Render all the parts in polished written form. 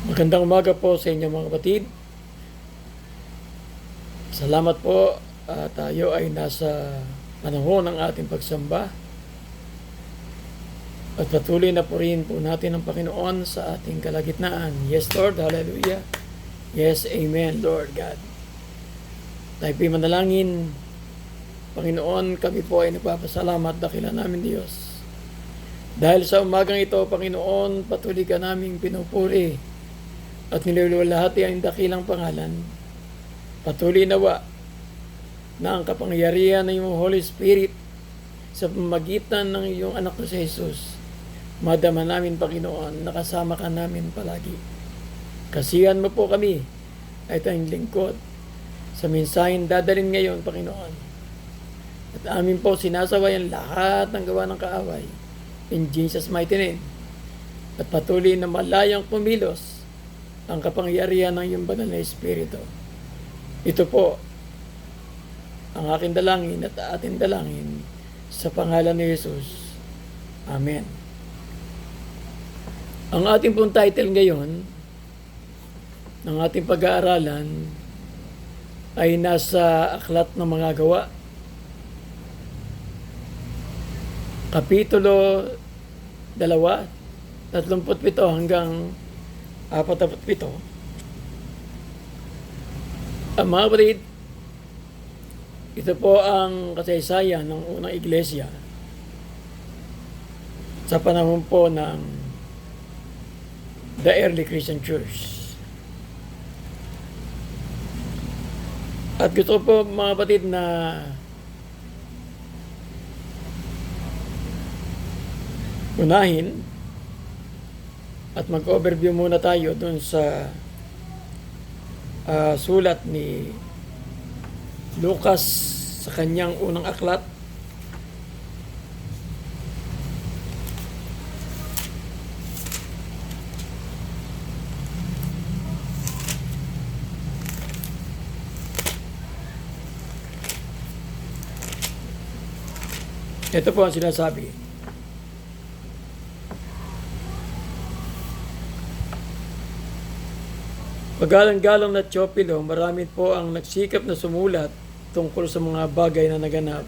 Magandang umaga po sa inyo mga kapatid. Salamat po. Tayo ay nasa panahon ng ating pagsamba. At patuloy na po rin po natin ang Panginoon sa ating kalagitnaan. Yes, Lord. Hallelujah. Yes, Amen, Lord God. Tayo po'y manalangin. Panginoon, kami po ay nagpapasalamat dakilan namin Diyos. Dahil sa umagang ito, Panginoon, patuloy ka naming pinupuri at niluluwalhati ang dakilang pangalan. Patuloy nawa na ang kapangyarihan ng iyong Holy Spirit sa pamagitan ng iyong anak na si Jesus, madama namin, Panginoon, nakasama ka namin palagi. Kasihan mo po kami ay tayong lingkod sa mensaheng dadalhin ngayon, Panginoon. At amin po sinasawayan lahat ng gawa ng kaaway. In Jesus' mighty name. At patuloy na malayang pumilos ang kapangyarihan ng iyong banal na Espiritu. Ito po ang aking dalangin at ating dalangin sa pangalan ni Jesus. Amen. Ang ating pong title ngayon ng ating pag-aaralan ay nasa Aklat ng Mga Gawa, Kapitulo 2, 37 hanggang 47. Mga kapatid, ito po ang kasaysayan ng unang iglesia sa panahon po ng the early Christian Church. At gusto po mga kapatid na unahin at mag-overview muna tayo dun sa sulat ni Lucas sa kanyang unang aklat. Ito po ang sinasabi. Pagalang-galang na Teopilo, marami po ang nagsikap na sumulat tungkol sa mga bagay na naganap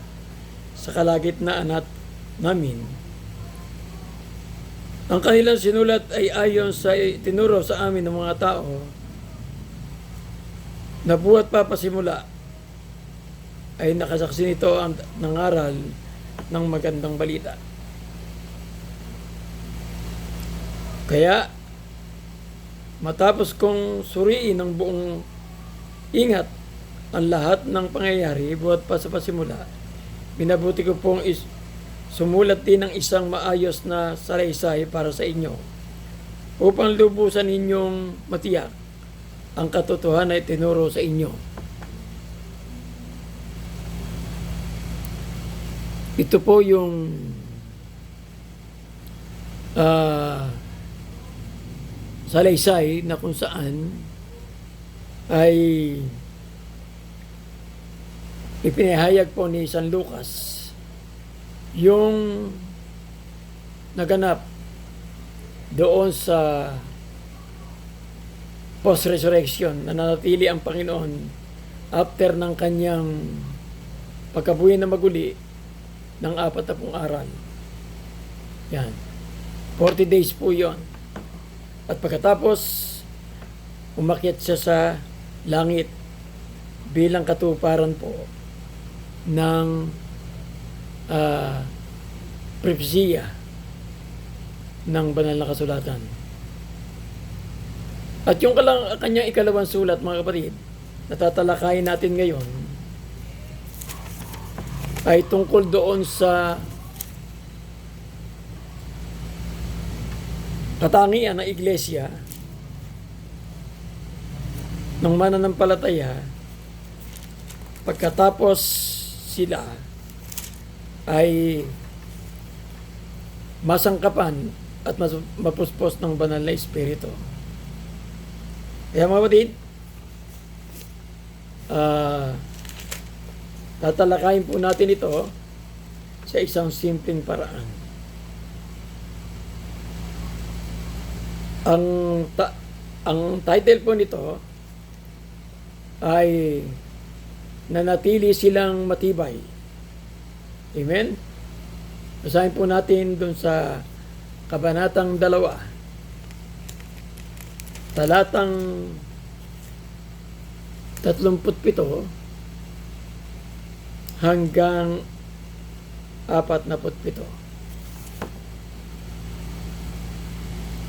sa kalagitnaan namin. Ang kanilang sinulat ay ayon sa tinuro sa amin ng mga tao na buhat papasimula ay nakasaksi nito ang nangaral ng magandang balita. Kaya matapos kong suriin ng buong ingat ang lahat ng pangyayari buhat pa sa pasimula, binabuti ko pong sumulat din ng isang maayos na salaysay para sa inyo upang lubusan ninyong matiyak ang katotohanan ay tinuro sa inyo. Ito po yung salaysay na kung saan ay ipinahayag po ni San Lucas yung naganap doon sa post-resurrection na nanatili ang Panginoon after ng kanyang pagkabuhay na maguli ng 40 aral. Yan. 40 days po yon. At pagkatapos, umakyat siya sa langit bilang katuparan po ng propesiya ng banal na kasulatan. At yung kanyang ikalawang sulat, mga kapatid, na tatalakayin natin ngayon, ay tungkol doon sa katangian ng iglesia ng mananampalataya pagkatapos sila ay masangkapan at mapuspos ng banal na Espiritu. Kaya mga kapatid, tatalakayin po natin ito sa isang simpleng paraan. Ang Ang title po nito ay nanatili silang matibay. Amen? Basahin po natin dun sa Kabanatang 2, talatang 37 hanggang 47.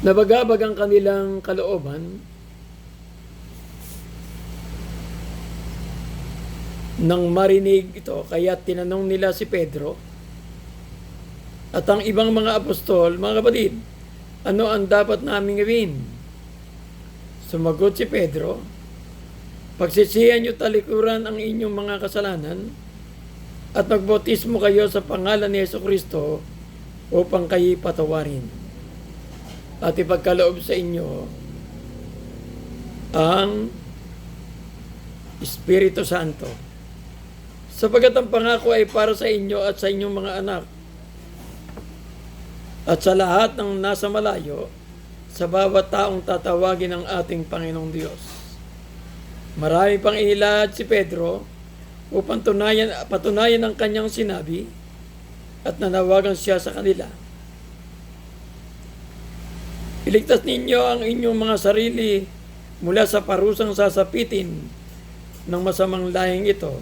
Nabagabag ang kanilang kalooban nang marinig ito, kaya tinanong nila si Pedro at ang ibang mga apostol, mga kapatid, ano ang dapat naming gawin? Sumagot si Pedro, pagsisihan niyo talikuran ang inyong mga kasalanan at magbautismo kayo sa pangalan ni Jesucristo upang kayo patawarin. At ipagkaloob sa inyo ang Espiritu Santo. Sapagkat ang pangako ay para sa inyo at sa inyong mga anak at sa lahat ng nasa malayo, sa bawat taong tatawagin ng ating Panginoong Diyos. Marami pang inilahad si Pedro upang patunayan ang kanyang sinabi at nanawagan siya sa kanila. Iligtas ninyo ang inyong mga sarili mula sa parusang sasapitin ng masamang lahing ito.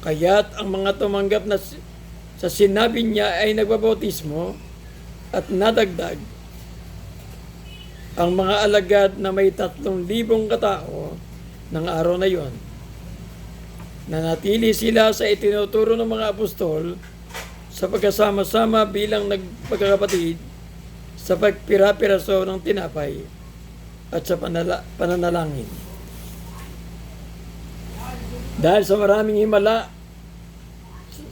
Kaya't ang mga tumanggap na sa sinabi niya ay nagbabautismo at nadagdag ang mga alagad na may 3,000 katao ng araw na yon. Nanatili sila sa itinuturo ng mga apostol sa pagkasama-sama bilang nagpagkakapatid sa pagpira-piraso ng tinapay at sa pananalangin. Dahil sa maraming himala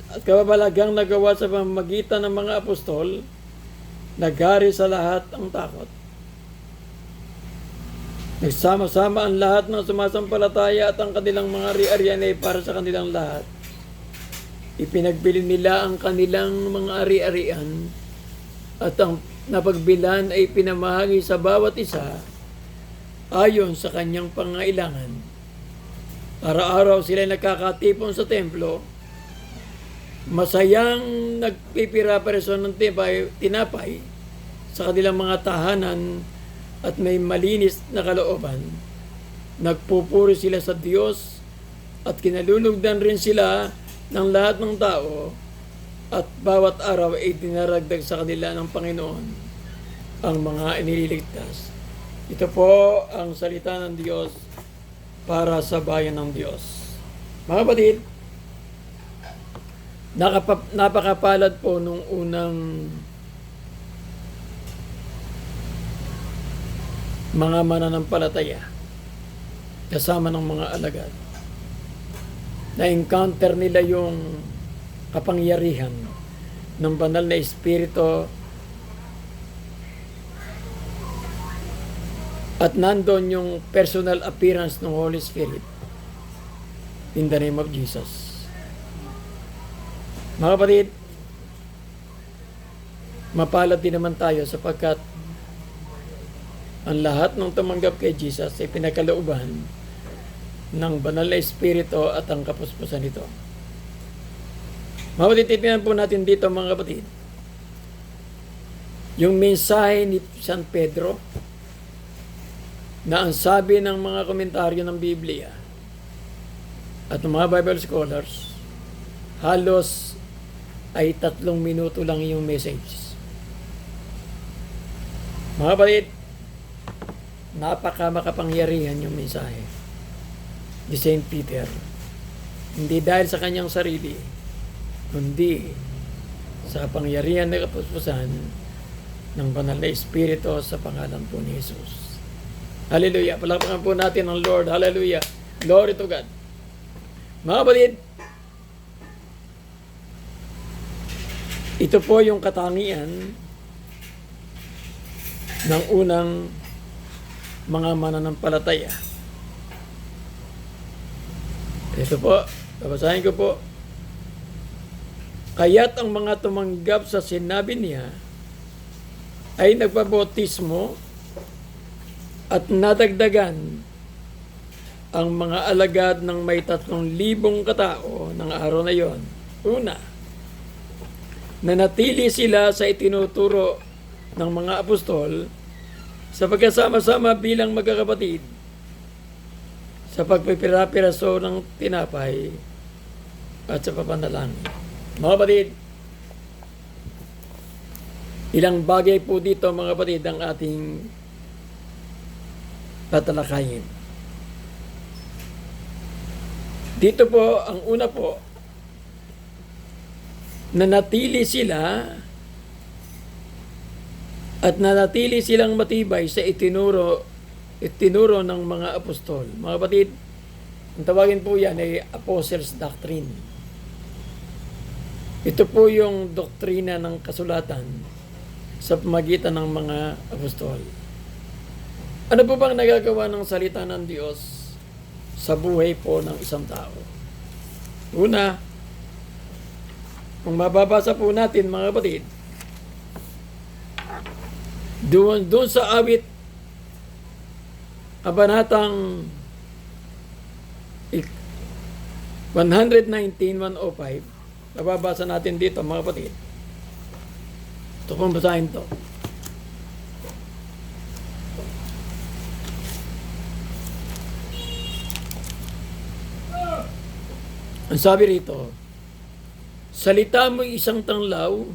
at kababalaghang nagawa sa pamamagitan ng mga apostol, naghari sa lahat ang takot. Nagsama-sama ang lahat ng sumasampalataya at ang kanilang mga ari-arian ay para sa kanilang lahat. Ipinagbili nila ang kanilang mga ari-arian at ang napagbilan ay pinamahagi sa bawat isa ayon sa kanyang pangailangan. Araw-araw sila nagkakatipon sa templo, masayang nagpipira-piraso ng tinapay sa kanilang mga tahanan at may malinis na kalooban. Nagpupuri sila sa Diyos at kinalulugdan rin sila ng lahat ng tao at bawat araw ay dinaragdag sa kanila ng Panginoon ang mga iniligtas. Ito po ang salita ng Diyos para sa bayan ng Diyos. Mga kapatid, napakapalad po nung unang mga mananampalataya kasama ng mga alagad. Na-encounter nila yung kapangyarihan ng banal na Espiritu at nandun yung personal appearance ng Holy Spirit in the name of Jesus. Mga kapatid, mapalad din naman tayo sapagkat ang lahat ng tumanggap kay Jesus ay pinakalooban ng banal na Espiritu at ang kapuspusan nito. Mapatitignan po natin dito mga kapatid, yung mensahe ni San Pedro na ang sabi ng mga komentaryo ng Biblia at ng mga Bible scholars, halos ay 3 minuto lang yung message. Mga kapatid, napaka makapangyarihan yung mensahe ni Saint Peter. Hindi dahil sa kanyang sarili, kundi sa kapangyarihan na kapuspusan ng banal na Espiritu sa pangalan po ni Jesus. Hallelujah! Palakpakan po natin ang Lord. Hallelujah! Glory to God! Mga kapatid, ito po yung katangian ng unang mga mananampalataya. Ito po, babasahin ko po. Kaya't ang mga tumanggap sa sinabi niya ay nagpabautismo At nadagdagan ang mga alagad ng may 3,000 katao ng araw na yon. Una, nanatili sila sa itinuturo ng mga apostol sa pagkasama-sama bilang magkakapatid sa pagpipira-piraso ng tinapay at sa papanalangin. Mga kapatid, ilang bagay po dito mga kapatid ang ating tatalakayin. Dito po, ang una po, nanatili sila at nanatili silang matibay sa itinuro ng mga apostol. Mga kapatid, ang tawagin po yan ay Apostles' Doctrine. Ito po yung doktrina ng kasulatan sa pamagitan ng mga apostol. Ano po bang nagagawa ng salita ng Diyos sa buhay po ng isang tao? Una, kung mababasa po natin mga kapatid, doon sa awit kabanatang 119:105, mababasa natin dito mga kapatid. Ito kung basahin to. Ang sabi rito, salita mo isang tanglaw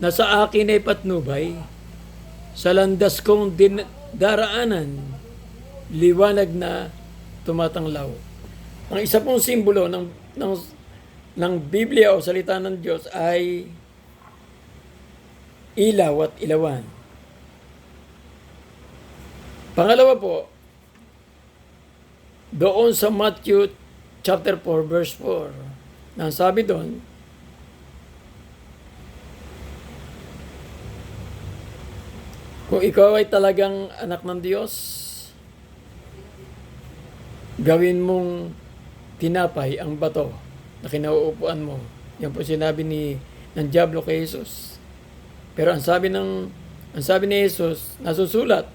na sa akin ay patnubay, sa landas kong daraanan, liwanag na tumatanglaw. Ang isa pong simbolo ng Biblia o salita ng Diyos ay ilaw at ilawan. Pangalawa po, doon sa Matthew chapter 4 verse 4, nang sabi doon, kung ikaw ay talagang anak ng Diyos, gawin mong tinapay ang bato na kinauupuan mo. Yan po sinabi ng Diablo kay Jesus. Pero ang sabi ni Jesus, nasusulat.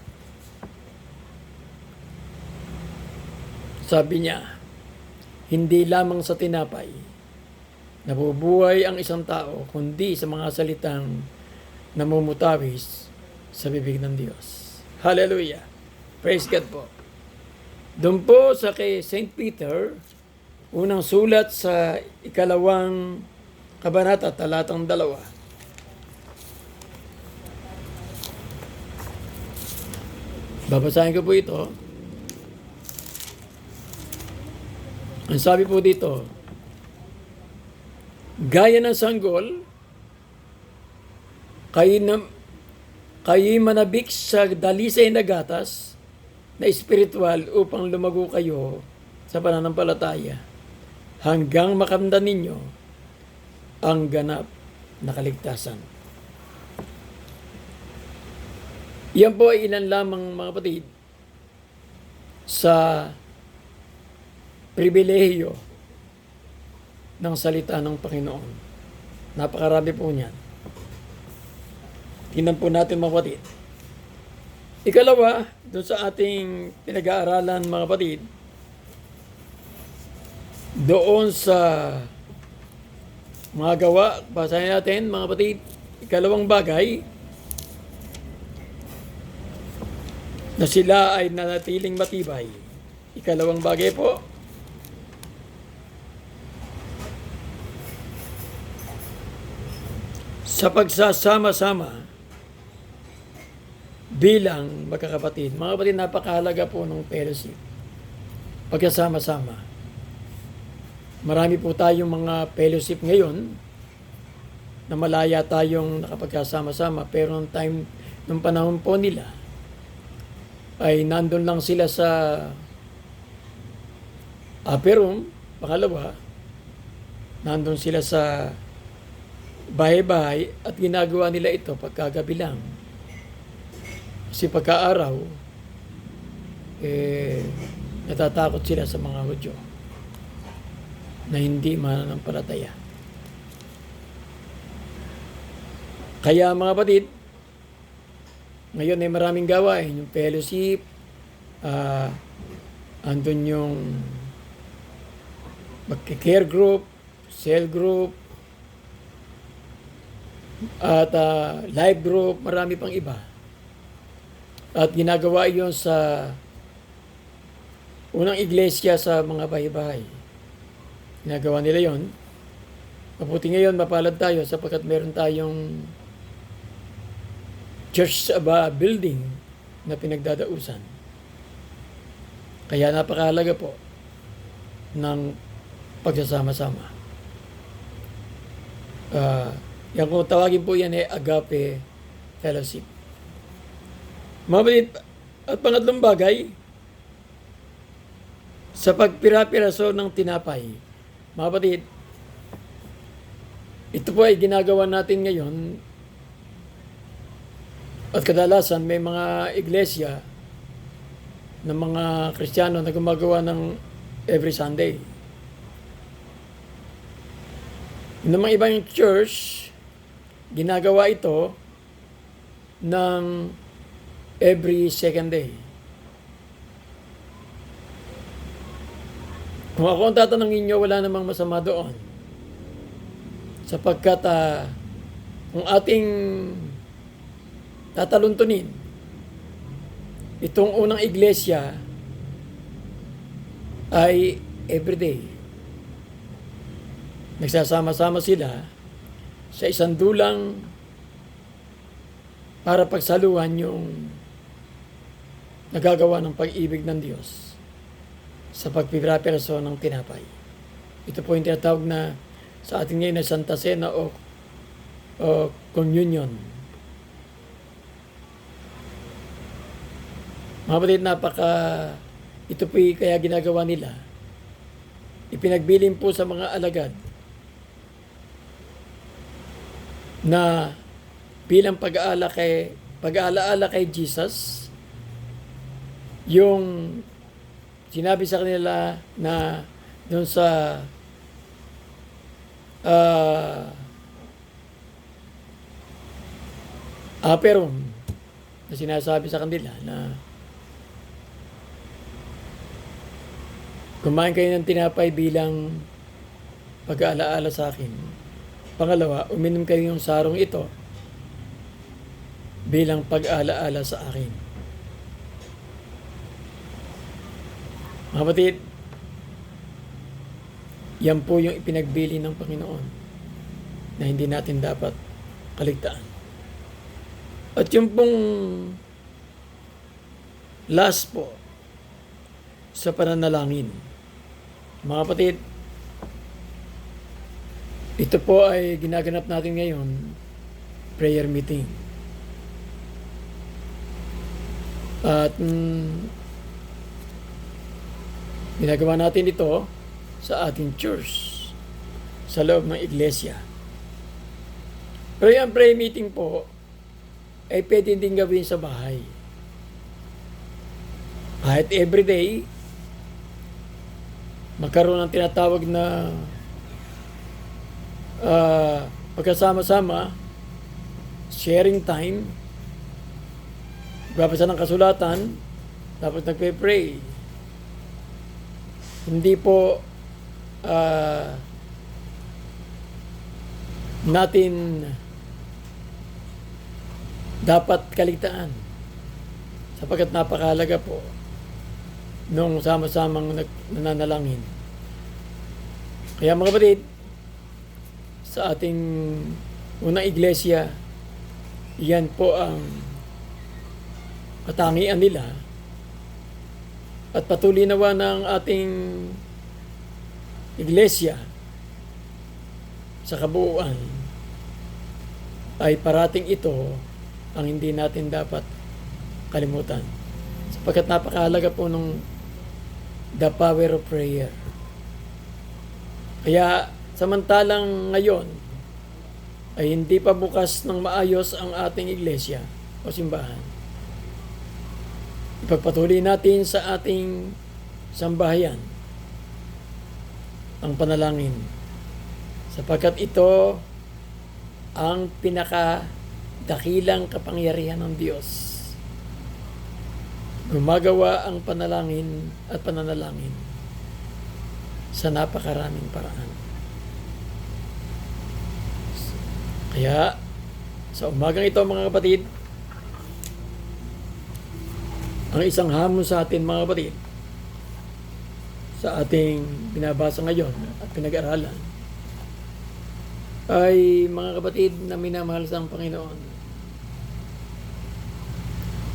Sabi niya, hindi lamang sa tinapay nabubuhay ang isang tao, kundi sa mga salitang namumutawis sa bibig ng Diyos. Hallelujah! Praise God po. Doon po sa kay St. Peter, unang sulat sa 2 kabanata, talatang 2. Babasahin ko po ito. Ang sabi po dito, gaya ng sanggol, kayo manabik sa dalisay na gatas na espiritual upang lumago kayo sa pananampalataya hanggang makamdan ninyo ang ganap na kaligtasan. Yan po ay ilan lamang mga kapatid sa pribilehiyo ng salita ng Panginoon. Napakarami po niyan. Tingnan po natin mga kapatid. Ikalawa, doon sa ating pinag-aaralan mga kapatid, doon sa mga gawa, basahin natin mga kapatid, ikalawang bagay, na sila ay nanatiling matibay. Ikalawang bagay po, sa pagsasama-sama bilang magkakapatid. Mga kapatid, napakahalaga po ng fellowship. Pagkasama-sama. Marami po tayong mga fellowship ngayon na malaya tayong nakapagkasama-sama, pero nung panahon po nila ay nandun lang sila sa upper room. Pangalawa, nandun sila sa bahay-bahay at ginagawa nila ito pagkagabi lang. Kasi pagka-araw, natatakot sila sa mga Hudyo na hindi mananampalataya. Kaya mga kapatid, ngayon ay maraming gawain, yung fellowship, Ah, andun yung magki-care group, cell group, at live group, marami pang iba. At ginagawa iyon sa unang iglesia sa mga bahay-bahay. Ginagawa nila yon. Mabuti ngayon, mapalad tayo sapagkat meron tayong church building na pinagdadausan. Kaya napakahalaga po ng pagsasama-sama. Yan kung tawagin po yan agape fellowship. Mabalit, at pangatlong bagay, sa pagpira-piraso ng tinapay. Mga kapatid, ito po ay ginagawa natin ngayon at kadalasan may mga iglesia ng mga Kristiyano na gumagawa ng every Sunday. Ng mga ibang church, ginagawa ito ng every second day. Kung ako ang tatanungin nyo, wala namang masama doon. Sapagkat kung ating tataluntunin, itong unang iglesia ay everyday. Nagsasama-sama sila sa isang dulang para pagsaluhan yung nagagawa ng pag-ibig ng Diyos sa pagpipiraso ng tinapay. Ito po yung tinatawag na sa ating ngayon na Santa Cena o Communion. Mga kapatid, ito po yung kaya ginagawa nila. Ipinagbilin po sa mga alagad na bilang pag-aalaala kay Jesus, yung sinabi sa kanila na doon sa Aperum na sinasabi sa kanila na kumain kayo ng tinapay bilang pag-aalaala sa akin. Pangalawa, uminom kayo yung sarong ito bilang pag-aalaala sa akin. Mga kapatid, yan po yung ipinagbili ng Panginoon na hindi natin dapat kaligtaan. At yung pong last po sa pananalangin. Mga kapatid, ito po ay ginaganap natin ngayon, prayer meeting. At ginagawa natin ito sa ating church, sa loob ng iglesia. Pero yung prayer meeting po, ay pwede din gawin sa bahay. Kahit everyday, magkaroon ng tinatawag na pagkasama-sama, sharing time, babasa ng kasulatan, tapos nagpe-pray. Hindi po natin dapat kaligtaan sapagkat napakahalaga po nung sama-samang nananalangin. Kaya mga kapatid, sa ating unang iglesia, yan po ang katangian nila at patuloy nawa ng ating iglesia sa kabuuan ay parating ito ang hindi natin dapat kalimutan. Sapagkat napakahalaga po ng the power of prayer. Kaya samantalang ngayon ay hindi pa bukas ng maayos ang ating iglesia o simbahan, ipagpatuloy natin sa ating sambahayan ang panalangin sapagkat ito ang pinakadakilang kapangyarihan ng Diyos gumagawa ang panalangin at pananalangin sa napakaraming paraan. Kaya, sa umagang ito mga kapatid, ang isang hamon sa atin mga kapatid, sa ating binabasa ngayon at pinag-aralan, ay mga kapatid na minamahal sa Panginoon.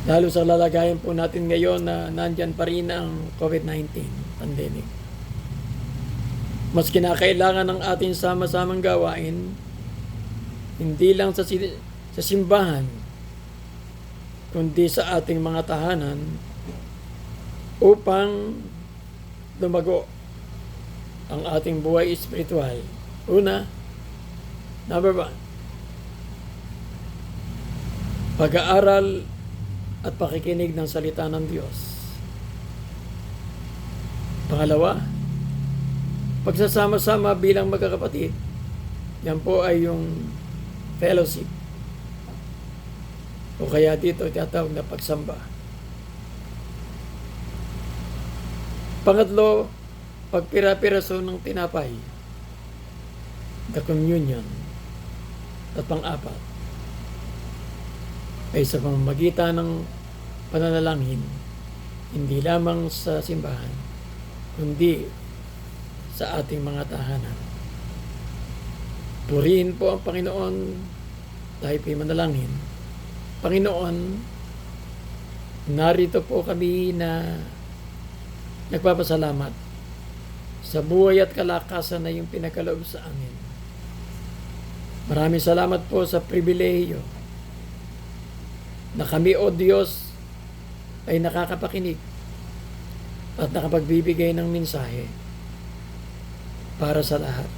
Lalo sa lalagayan po natin ngayon na nandyan pa rin ang COVID-19 pandemic. Mas kinakailangan ng ating sama-samang gawain, hindi lang sa simbahan, kundi sa ating mga tahanan upang lumago ang ating buhay espiritual. Una, number 1, pag-aaral at pakikinig ng salita ng Diyos. Pangalawa, pagsasama-sama bilang magkakapatid. Yan po ay yung fellowship. O kaya dito tinatawag na pagsamba. Pangatlo, pagpira-piraso ng tinapay. The communion. At pang-apat, ay sa pamamagitan ng pananalangin, hindi lamang sa simbahan, kundi sa ating mga tahanan. Purihin po ang Panginoon, tayo po'y manalangin. Panginoon, narito po kami na nagpapasalamat sa buhay at kalakasan na yung pinagkaloob sa amin. Maraming salamat po sa pribilehiyo na kami, O Diyos, ay nakakapakinig at nakapagbibigay ng mensahe para sa lahat.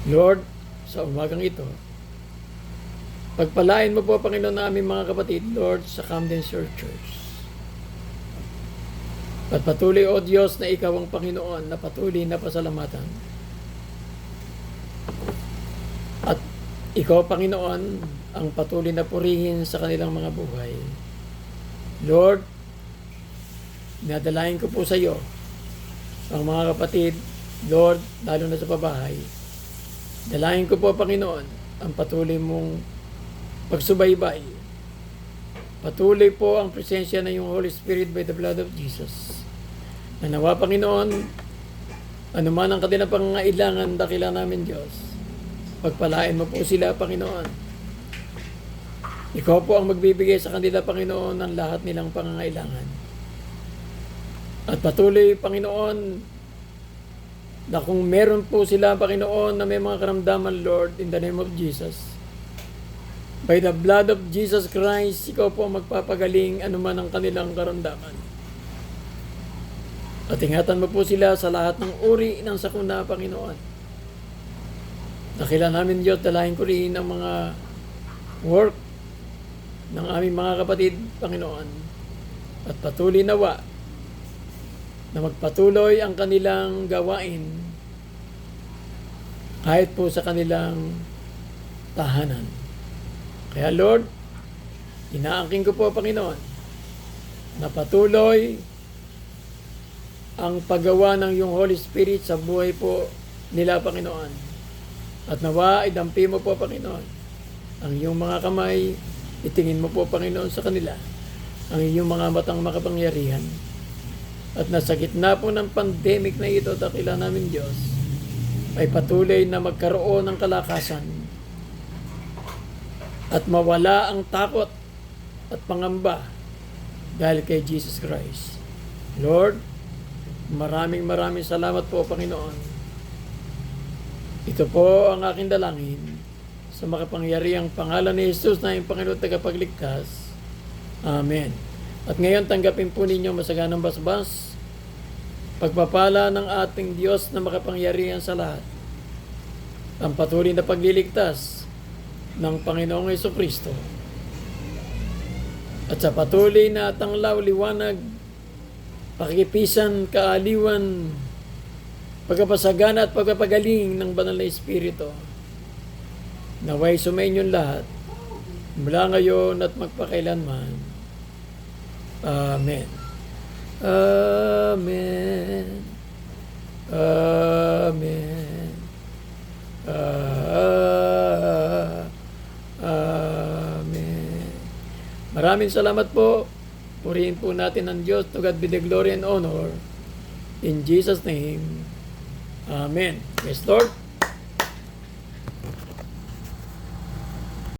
Lord, sa umagang ito, pagpalain mo po, Panginoon, na aming mga kapatid, Lord, sa Camden Shore Church. At patuloy, O Diyos, na Ikaw ang Panginoon na patuloy na pasalamatan. At Ikaw, Panginoon, ang patuloy na purihin sa kanilang mga buhay. Lord, nadalain ko po sa iyo ang mga kapatid, Lord, lalo na sa pabahay. Dalain ko po, Panginoon, ang patuloy mong pagsubaybay. Patuloy po ang presensya ng iyong Holy Spirit by the blood of Jesus. Na nawa, Panginoon, anuman ang kanilang pangangailangan, dakila namin, Diyos. Pagpalain mo po sila, Panginoon. Ikaw po ang magbibigay sa kanila, Panginoon, ng lahat nilang pangangailangan. At patuloy, Panginoon, na kung meron po sila, Panginoon, na may mga karamdaman, Lord, in the name of Jesus, by the blood of Jesus Christ, Ikaw po ang magpapagaling anuman ang kanilang karamdaman. At ingatan mo po sila sa lahat ng uri ng sakuna, Panginoon. Dakila namin, Diyos, dalahin ko rin ang mga work ng aming mga kapatid, Panginoon. At patuloy nawa na magpatuloy ang kanilang gawain kahit po sa kanilang tahanan. Kaya Lord, inaangking ko po, Panginoon, na patuloy ang paggawa ng iyong Holy Spirit sa buhay po nila, Panginoon. At nawa, idampi mo po, Panginoon, ang iyong mga kamay. Itingin mo po, Panginoon, sa kanila ang iyong mga matang makapangyarihan. At nasa gitna po ng pandemic na ito, dakila namin, Diyos, ay patuloy na magkaroon ng kalakasan at mawala ang takot at pangamba dahil kay Jesus Christ. Lord, maraming salamat po, Panginoon. Ito po ang aking dalangin sa makapangyarihang pangalan ni Jesus na yung Panginoon tagapagligtas. Amen. At ngayon tanggapin po ninyo masaganang basbas, pagpapala ng ating Diyos na makapangyarihan sa lahat, ang patuloy na pagliligtas ng Panginoong Jesucristo, at sa patuloy na tanglaw, liwanag, pakikipisan, kaaliwan, pagkapasagana at pagpapagaling ng Banal na Espiritu, naway sumainyo lahat mula ngayon at magpakailanman. Amen. Amen. Amen. Amen. Maraming salamat po. Purihin po natin ang Diyos. To God be the glory and honor. In Jesus' name. Amen. Yes, Lord.